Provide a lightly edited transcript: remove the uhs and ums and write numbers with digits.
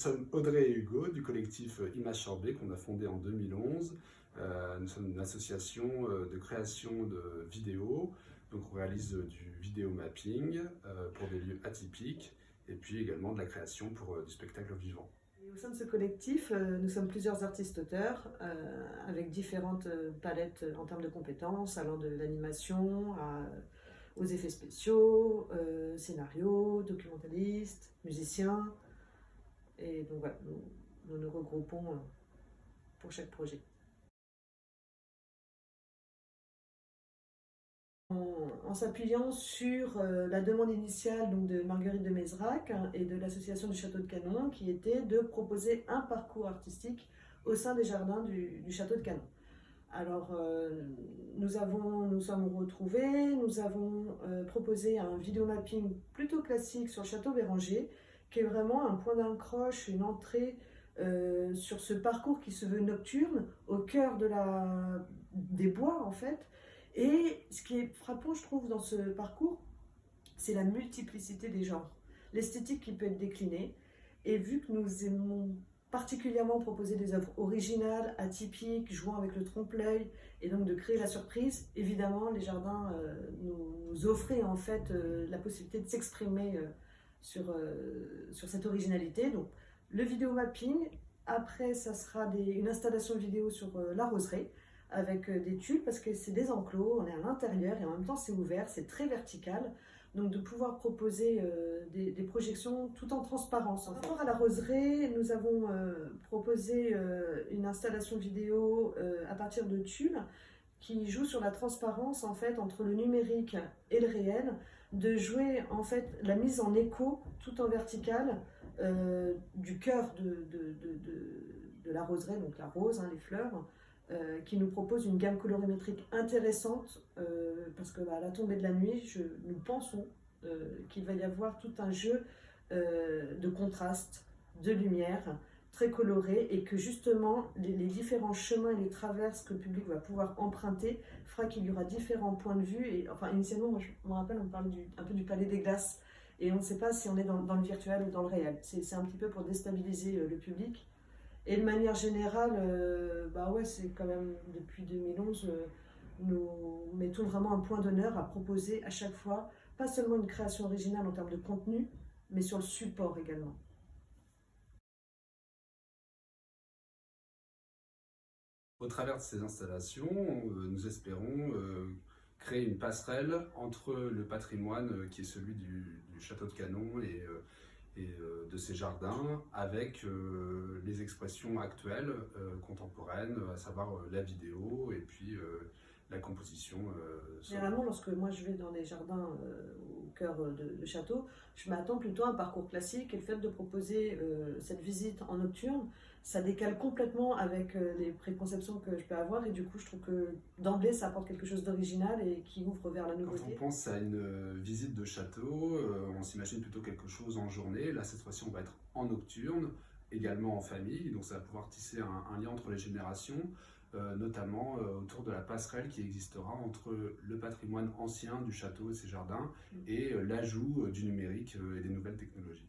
Nous sommes Audrey et Hugo du collectif Image Sorbet qu'on a fondé en 2011. Nous sommes une association de création de vidéos. Donc on réalise du vidéo mapping pour des lieux atypiques et puis également de la création pour du spectacle vivant. Et au sein de ce collectif, nous sommes plusieurs artistes-auteurs avec différentes palettes en termes de compétences, allant de l'animation aux effets spéciaux, scénarios, documentalistes, musiciens. Et donc voilà, nous nous regroupons pour chaque projet. En s'appuyant sur la demande initiale donc, de Marguerite de Mézrac et de l'association du Château de Canon, qui était de proposer un parcours artistique au sein des jardins du Château de Canon. Alors, nous sommes retrouvés, nous avons proposé un vidéomapping plutôt classique sur le Château Béranger, qui est vraiment un point d'accroche, une entrée sur ce parcours qui se veut nocturne, au cœur des bois en fait. Et ce qui est frappant, je trouve, dans ce parcours, c'est la multiplicité des genres, l'esthétique qui peut être déclinée. Et vu que nous aimons particulièrement proposer des œuvres originales, atypiques, jouant avec le trompe-l'œil, et donc de créer la surprise, évidemment, les jardins nous offraient en fait la possibilité de s'exprimer sur cette originalité. Donc, le vidéo mapping, après, ça sera une installation vidéo sur la roseraie, avec des tuiles parce que c'est des enclos, on est à l'intérieur et en même temps c'est ouvert, c'est très vertical. Donc de pouvoir proposer des projections tout en transparence. En rapport à la roseraie, nous avons proposé une installation vidéo à partir de tuiles qui joue sur la transparence en fait entre le numérique et le réel, de jouer en fait la mise en écho tout en vertical du cœur de la roseraie, donc la rose, hein, les fleurs, qui nous propose une gamme colorimétrique intéressante parce qu'à la tombée de la nuit, nous pensons qu'il va y avoir tout un jeu de contraste, de lumière, très coloré, et que justement les différents chemins et les traverses que le public va pouvoir emprunter fera qu'il y aura différents points de vue. Et enfin, initialement, moi, je me rappelle, on parle un peu du palais des glaces, et on ne sait pas si on est dans le virtuel ou dans le réel. C'est un petit peu pour déstabiliser le public. Et de manière générale, bah ouais, c'est quand même depuis 2011, nous mettons vraiment un point d'honneur à proposer à chaque fois, pas seulement une création originale en termes de contenu, mais sur le support également. Au travers de ces installations, nous espérons créer une passerelle entre le patrimoine qui est celui du château de Canon et de ses jardins avec les expressions actuelles, contemporaines, à savoir la vidéo et puis la composition. Généralement, lorsque moi je vais dans des jardins au cœur de château, je m'attends plutôt à un parcours classique, et le fait de proposer cette visite en nocturne, ça décale complètement avec les préconceptions que je peux avoir, et du coup je trouve que d'emblée ça apporte quelque chose d'original et qui ouvre vers la nouveauté. Quand on pense à une visite de château, on s'imagine plutôt quelque chose en journée. Là, cette fois-ci, on va être en nocturne, également en famille, donc ça va pouvoir tisser un lien entre les générations, notamment autour de la passerelle qui existera entre le patrimoine ancien du château et ses jardins et l'ajout du numérique et des nouvelles technologies.